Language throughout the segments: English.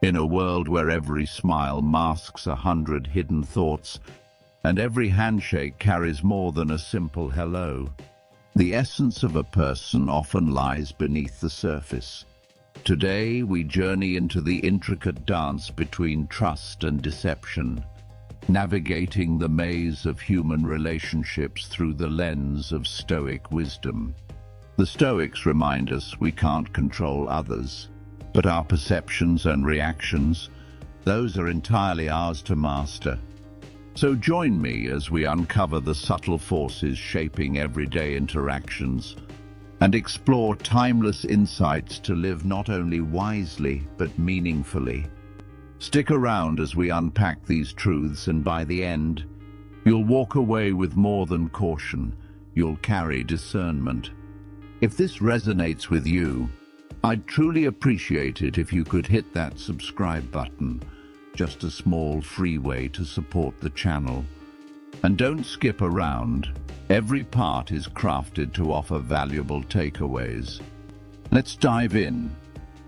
In a world where every smile masks 100 hidden thoughts, and every handshake carries more than a simple hello, the essence of a person often lies beneath the surface. Today, we journey into the intricate dance between trust and deception, navigating the maze of human relationships through the lens of Stoic wisdom. The Stoics remind us we can't control others, but our perceptions and reactions, those are entirely ours to master. So join me as we uncover the subtle forces shaping everyday interactions and explore timeless insights to live not only wisely but meaningfully. Stick around as we unpack these truths, and by the end, you'll walk away with more than caution. You'll carry discernment. If this resonates with you, I'd truly appreciate it if you could hit that subscribe button, just a small free way to support the channel. And don't skip around. Every part is crafted to offer valuable takeaways. Let's dive in.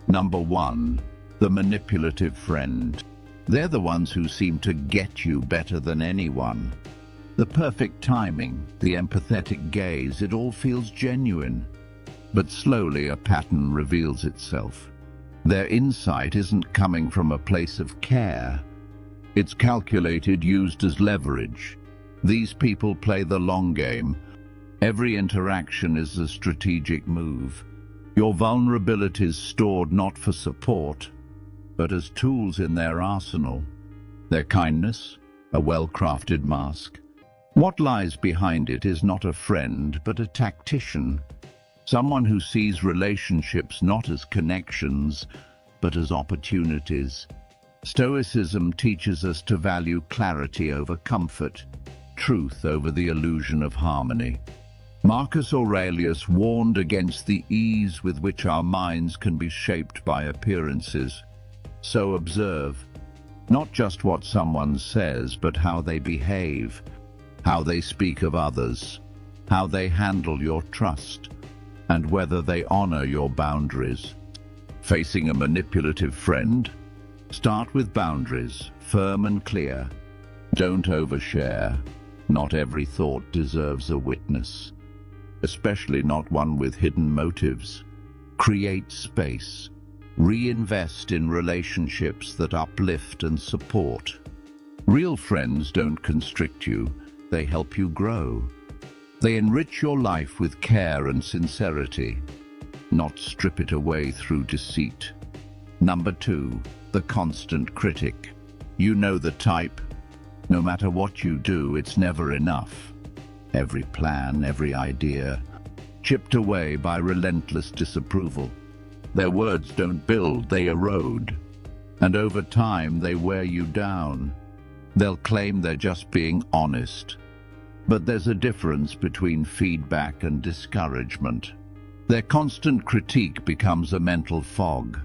Number 1. The manipulative friend. They're the ones who seem to get you better than anyone. The perfect timing, the empathetic gaze, it all feels genuine. But slowly a pattern reveals itself. Their insight isn't coming from a place of care. It's calculated, used as leverage. These people play the long game. Every interaction is a strategic move. Your vulnerabilities stored not for support, but as tools in their arsenal. Their kindness, a well-crafted mask. What lies behind it is not a friend, but a tactician. Someone who sees relationships not as connections, but as opportunities. Stoicism teaches us to value clarity over comfort, truth over the illusion of harmony. Marcus Aurelius warned against the ease with which our minds can be shaped by appearances. So observe, not just what someone says, but how they behave, how they speak of others, how they handle your trust, and whether they honor your boundaries. Facing a manipulative friend? Start with boundaries, firm and clear. Don't overshare. Not every thought deserves a witness, especially not one with hidden motives. Create space. Reinvest in relationships that uplift and support. Real friends don't constrict you, they help you grow. They enrich your life with care and sincerity, not strip it away through deceit. Number 2, the constant critic. You know the type. No matter what you do, it's never enough. Every plan, every idea, chipped away by relentless disapproval. Their words don't build, they erode. And over time, they wear you down. They'll claim they're just being honest. But there's a difference between feedback and discouragement. Their constant critique becomes a mental fog,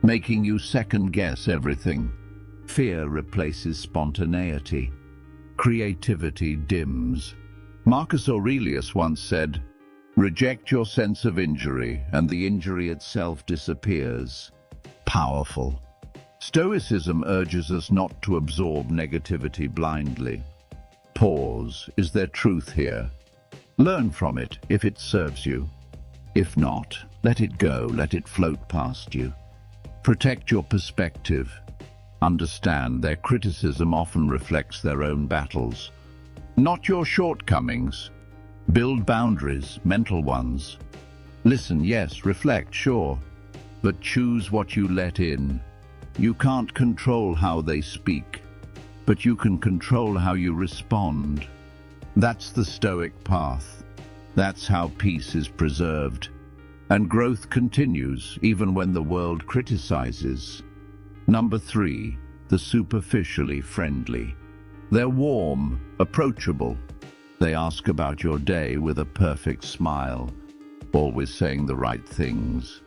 making you second-guess everything. Fear replaces spontaneity. Creativity dims. Marcus Aurelius once said, "Reject your sense of injury, and the injury itself disappears." Powerful. Stoicism urges us not to absorb negativity blindly. Pause. Is there truth here? Learn from it if it serves you. If not, let it go, let it float past you. Protect your perspective. Understand their criticism often reflects their own battles, not your shortcomings. Build boundaries, mental ones. Listen, yes, reflect, sure, but choose what you let in. You can't control how they speak, but you can control how you respond. That's the Stoic path. That's how peace is preserved, and growth continues even when the world criticizes. Number 3, the superficially friendly. They're warm, approachable. They ask about your day with a perfect smile, always saying the right things.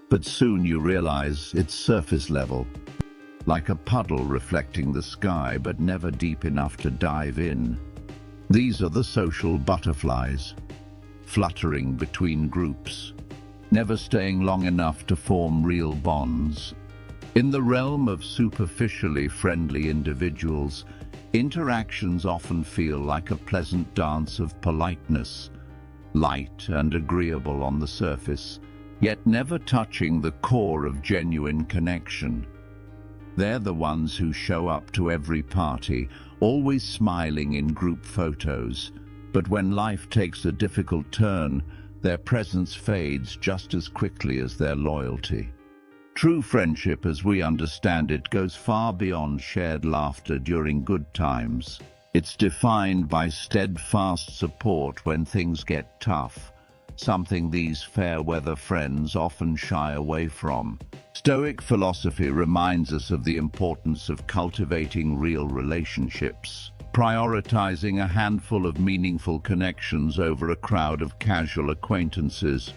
But soon you realize it's surface level, like a puddle reflecting the sky but never deep enough to dive in. These are the social butterflies, fluttering between groups, never staying long enough to form real bonds. In the realm of superficially friendly individuals, interactions often feel like a pleasant dance of politeness, light and agreeable on the surface, yet never touching the core of genuine connection. They're the ones who show up to every party, always smiling in group photos, but when life takes a difficult turn, their presence fades just as quickly as their loyalty. True friendship, as we understand it, goes far beyond shared laughter during good times. It's defined by steadfast support when things get tough, something these fair-weather friends often shy away from. Stoic philosophy reminds us of the importance of cultivating real relationships, prioritizing a handful of meaningful connections over a crowd of casual acquaintances.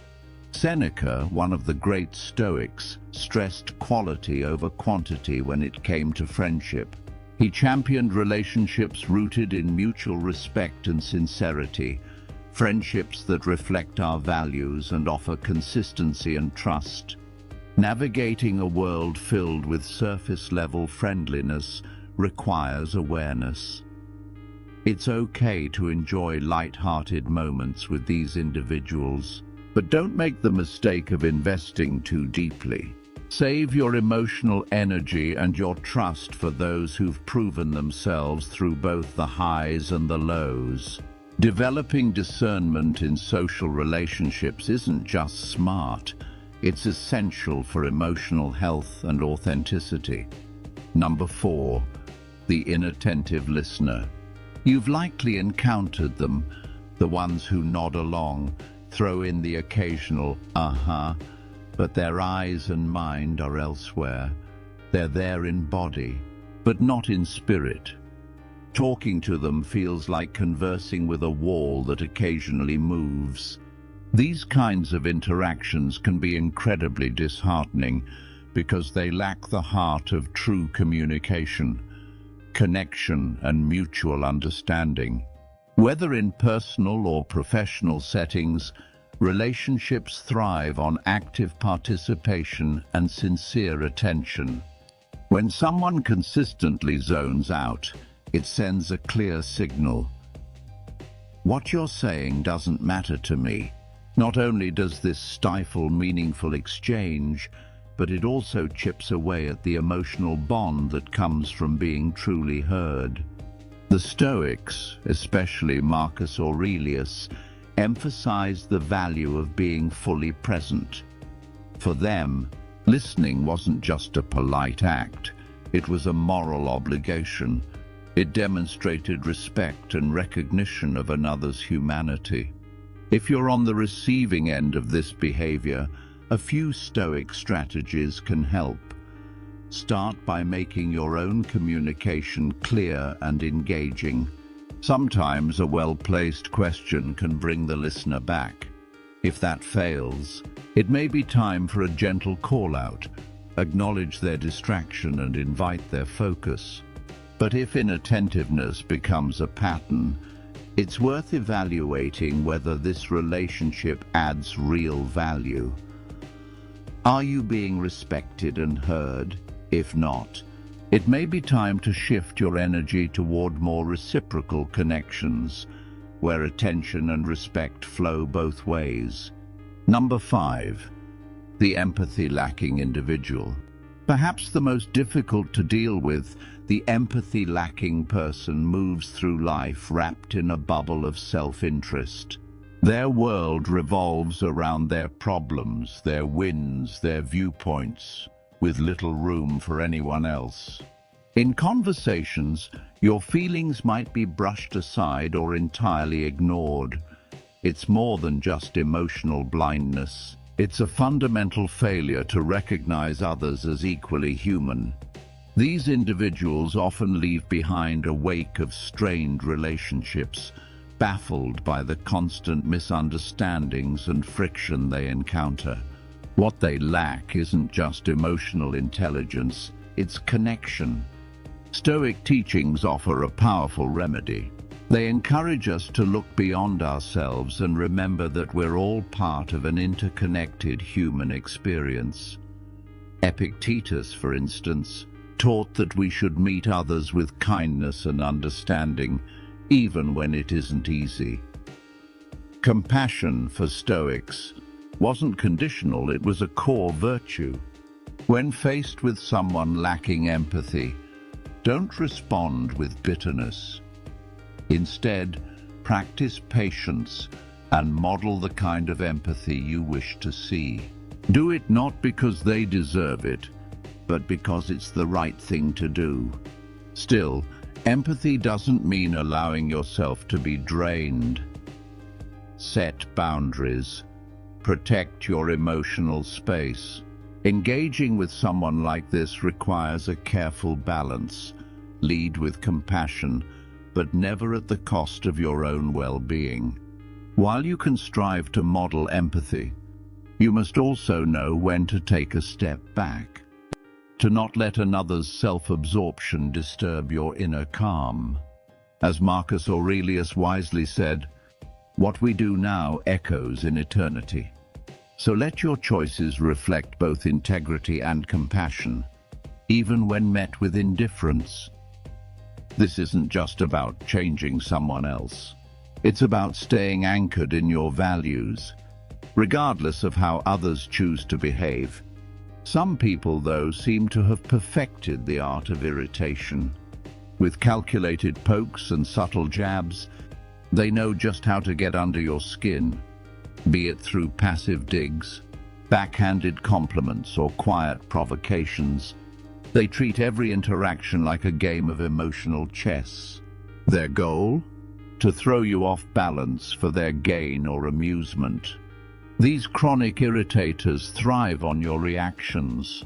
Seneca, one of the great Stoics, stressed quality over quantity when it came to friendship. He championed relationships rooted in mutual respect and sincerity, friendships that reflect our values and offer consistency and trust. Navigating a world filled with surface-level friendliness requires awareness. It's okay to enjoy light-hearted moments with these individuals, but don't make the mistake of investing too deeply. Save your emotional energy and your trust for those who've proven themselves through both the highs and the lows. Developing discernment in social relationships isn't just smart, it's essential for emotional health and authenticity. Number 4, the inattentive listener. You've likely encountered them, the ones who nod along, throw in the occasional but their eyes and mind are elsewhere. They're there in body, but not in spirit. Talking to them feels like conversing with a wall that occasionally moves. These kinds of interactions can be incredibly disheartening because they lack the heart of true communication, connection, and mutual understanding. Whether in personal or professional settings, relationships thrive on active participation and sincere attention. When someone consistently zones out, it sends a clear signal. What you're saying doesn't matter to me. Not only does this stifle meaningful exchange, but it also chips away at the emotional bond that comes from being truly heard. The Stoics, especially Marcus Aurelius, emphasized the value of being fully present. For them, listening wasn't just a polite act, it was a moral obligation. It demonstrated respect and recognition of another's humanity. If you're on the receiving end of this behavior, a few Stoic strategies can help. Start by making your own communication clear and engaging. Sometimes a well-placed question can bring the listener back. If that fails, it may be time for a gentle call-out. Acknowledge their distraction and invite their focus. But if inattentiveness becomes a pattern, it's worth evaluating whether this relationship adds real value. Are you being respected and heard? If not, it may be time to shift your energy toward more reciprocal connections, where attention and respect flow both ways. Number 5, the empathy-lacking individual. Perhaps the most difficult to deal with, the empathy-lacking person moves through life wrapped in a bubble of self-interest. Their world revolves around their problems, their wins, their viewpoints, with little room for anyone else. In conversations, your feelings might be brushed aside or entirely ignored. It's more than just emotional blindness. It's a fundamental failure to recognize others as equally human. These individuals often leave behind a wake of strained relationships, baffled by the constant misunderstandings and friction they encounter. What they lack isn't just emotional intelligence, it's connection. Stoic teachings offer a powerful remedy. They encourage us to look beyond ourselves and remember that we're all part of an interconnected human experience. Epictetus, for instance, taught that we should meet others with kindness and understanding, even when it isn't easy. Compassion, for Stoics, wasn't conditional, it was a core virtue. When faced with someone lacking empathy, don't respond with bitterness. Instead, practice patience and model the kind of empathy you wish to see. Do it not because they deserve it, but because it's the right thing to do. Still, empathy doesn't mean allowing yourself to be drained. Set boundaries. Protect your emotional space. Engaging with someone like this requires a careful balance. Lead with compassion, but never at the cost of your own well-being. While you can strive to model empathy, you must also know when to take a step back, to not let another's self-absorption disturb your inner calm. As Marcus Aurelius wisely said, "What we do now echoes in eternity." So let your choices reflect both integrity and compassion, even when met with indifference. This isn't just about changing someone else. It's about staying anchored in your values, regardless of how others choose to behave. Some people, though, seem to have perfected the art of irritation. With calculated pokes and subtle jabs, they know just how to get under your skin, be it through passive digs, backhanded compliments, or quiet provocations. They treat every interaction like a game of emotional chess. Their goal? To throw you off balance for their gain or amusement. These chronic irritators thrive on your reactions.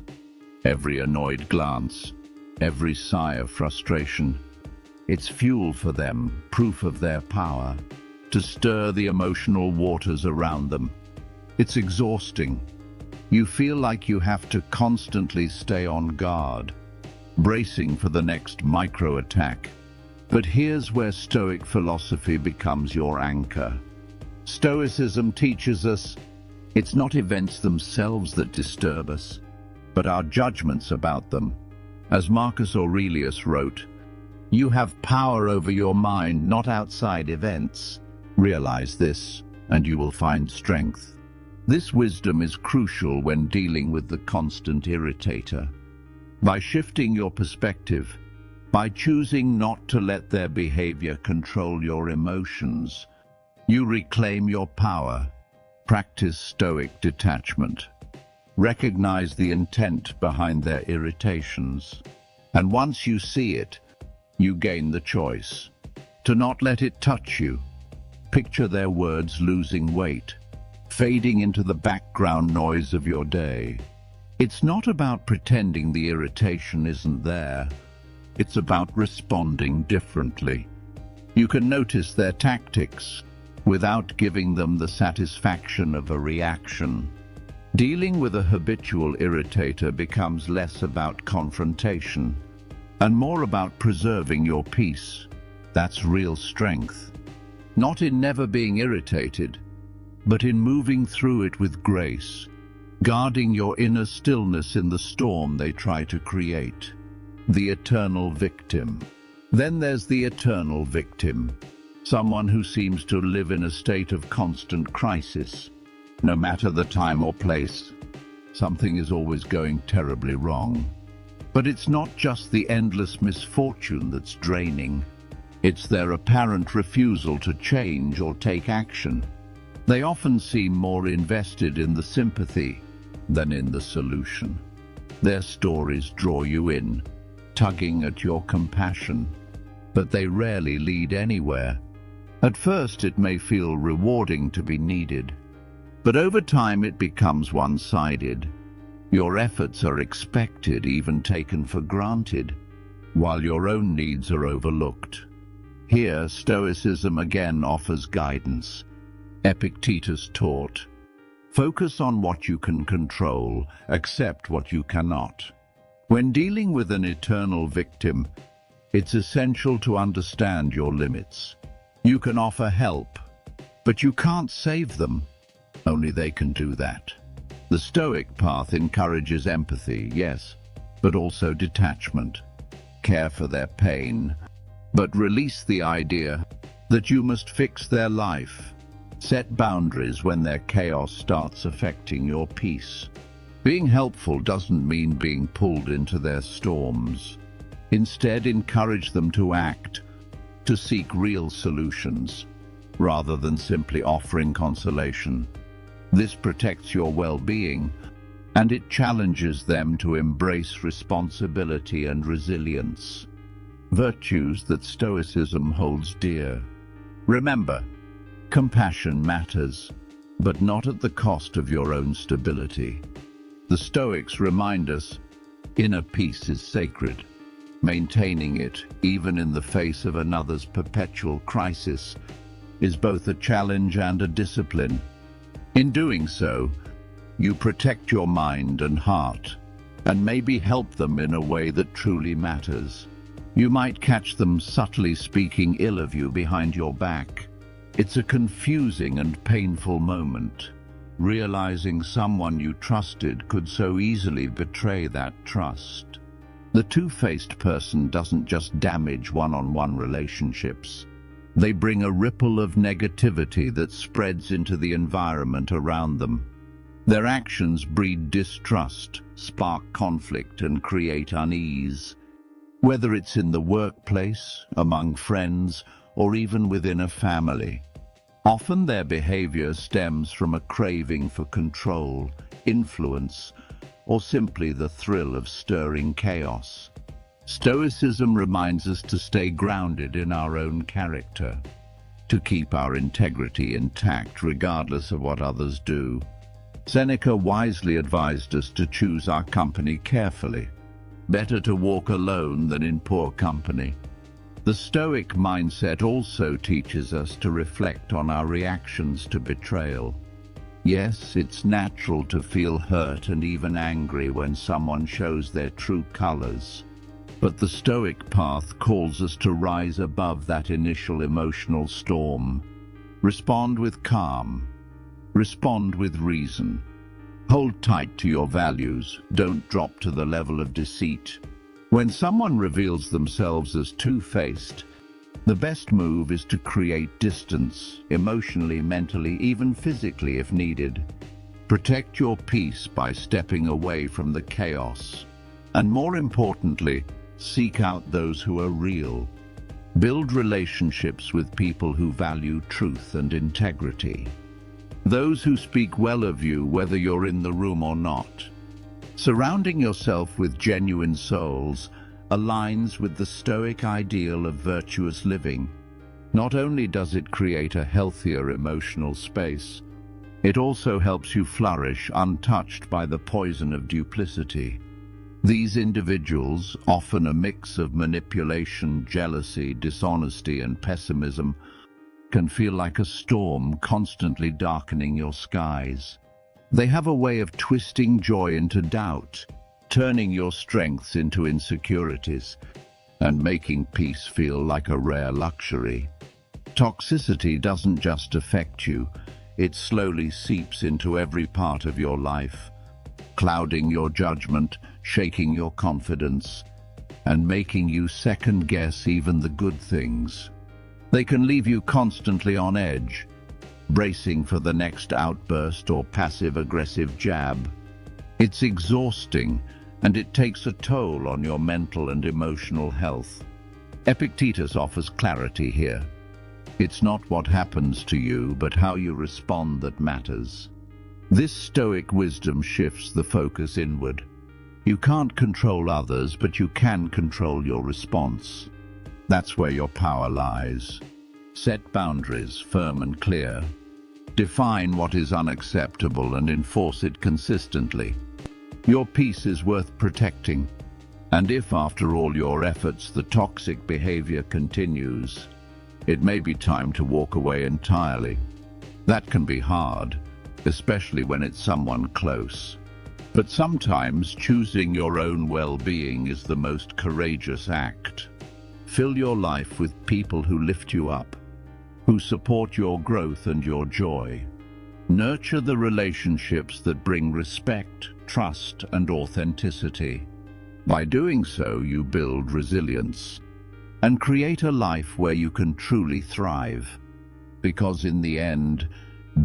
Every annoyed glance, every sigh of frustration. It's fuel for them, proof of their power, to stir the emotional waters around them. It's exhausting. You feel like you have to constantly stay on guard, bracing for the next micro-attack. But here's where Stoic philosophy becomes your anchor. Stoicism teaches us it's not events themselves that disturb us, but our judgments about them. As Marcus Aurelius wrote, "You have power over your mind, not outside events. Realize this, and you will find strength." This wisdom is crucial when dealing with the constant irritator. By shifting your perspective, by choosing not to let their behavior control your emotions, you reclaim your power. Practice Stoic detachment. Recognize the intent behind their irritations. And once you see it, you gain the choice to not let it touch you. Picture their words losing weight, fading into the background noise of your day. It's not about pretending the irritation isn't there. It's about responding differently. You can notice their tactics without giving them the satisfaction of a reaction. Dealing with a habitual irritator becomes less about confrontation and more about preserving your peace. That's real strength. Not in never being irritated, but in moving through it with grace, guarding your inner stillness in the storm they try to create. The eternal victim. Then there's the eternal victim, someone who seems to live in a state of constant crisis. No matter the time or place, something is always going terribly wrong. But it's not just the endless misfortune that's draining. It's their apparent refusal to change or take action. They often seem more invested in the sympathy than in the solution. Their stories draw you in, tugging at your compassion, but they rarely lead anywhere. At first it may feel rewarding to be needed, but over time it becomes one-sided. Your efforts are expected, even taken for granted, while your own needs are overlooked. Here, Stoicism again offers guidance. Epictetus taught, "Focus on what you can control, accept what you cannot." When dealing with an eternal victim, it's essential to understand your limits. You can offer help, but you can't save them. Only they can do that. The Stoic path encourages empathy, yes, but also detachment. Care for their pain, but release the idea that you must fix their life. Set boundaries when their chaos starts affecting your peace. Being helpful doesn't mean being pulled into their storms. Instead, encourage them to act, to seek real solutions, rather than simply offering consolation. This protects your well-being, and it challenges them to embrace responsibility and resilience, virtues that Stoicism holds dear. Remember, compassion matters, but not at the cost of your own stability. The Stoics remind us, inner peace is sacred. Maintaining it, even in the face of another's perpetual crisis, is both a challenge and a discipline. In doing so, you protect your mind and heart, and maybe help them in a way that truly matters. You might catch them subtly speaking ill of you behind your back. It's a confusing and painful moment. Realizing someone you trusted could so easily betray that trust. The two-faced person doesn't just damage one-on-one relationships. They bring a ripple of negativity that spreads into the environment around them. Their actions breed distrust, spark conflict, and create unease. Whether it's in the workplace, among friends, or even within a family. Often their behavior stems from a craving for control, influence, or simply the thrill of stirring chaos. Stoicism reminds us to stay grounded in our own character, to keep our integrity intact regardless of what others do. Seneca wisely advised us to choose our company carefully. Better to walk alone than in poor company. The Stoic mindset also teaches us to reflect on our reactions to betrayal. Yes, it's natural to feel hurt and even angry when someone shows their true colors. But the Stoic path calls us to rise above that initial emotional storm. Respond with calm. Respond with reason. Hold tight to your values. Don't drop to the level of deceit. When someone reveals themselves as two-faced, the best move is to create distance, emotionally, mentally, even physically if needed. Protect your peace by stepping away from the chaos. And more importantly, seek out those who are real. Build relationships with people who value truth and integrity. Those who speak well of you, whether you're in the room or not. Surrounding yourself with genuine souls aligns with the Stoic ideal of virtuous living. Not only does it create a healthier emotional space, it also helps you flourish untouched by the poison of duplicity. These individuals, often a mix of manipulation, jealousy, dishonesty, and pessimism, can feel like a storm constantly darkening your skies. They have a way of twisting joy into doubt, turning your strengths into insecurities, and making peace feel like a rare luxury. Toxicity doesn't just affect you, it slowly seeps into every part of your life, clouding your judgment, shaking your confidence, and making you second-guess even the good things. They can leave you constantly on edge, bracing for the next outburst or passive-aggressive jab. It's exhausting, and it takes a toll on your mental and emotional health. Epictetus offers clarity here. It's not what happens to you, but how you respond that matters. This Stoic wisdom shifts the focus inward. You can't control others, but you can control your response. That's where your power lies. Set boundaries, firm and clear. Define what is unacceptable and enforce it consistently. Your peace is worth protecting. And if, after all your efforts, the toxic behavior continues, it may be time to walk away entirely. That can be hard, especially when it's someone close. But sometimes choosing your own well-being is the most courageous act. Fill your life with people who lift you up, who support your growth and your joy. Nurture the relationships that bring respect, trust, and authenticity. By doing so, you build resilience and create a life where you can truly thrive. Because in the end,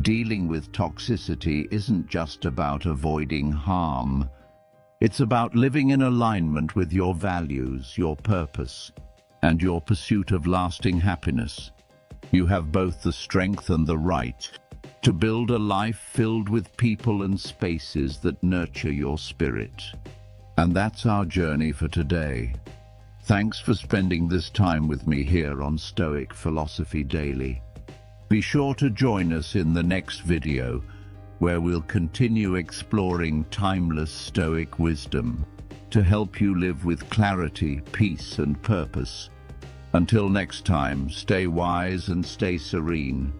dealing with toxicity isn't just about avoiding harm. It's about living in alignment with your values, your purpose, and your pursuit of lasting happiness. You have both the strength and the right to build a life filled with people and spaces that nurture your spirit. And that's our journey for today. Thanks for spending this time with me here on Stoic Philosophy Daily. Be sure to join us in the next video, where we'll continue exploring timeless Stoic wisdom to help you live with clarity, peace, and purpose. Until next time, stay wise and stay serene.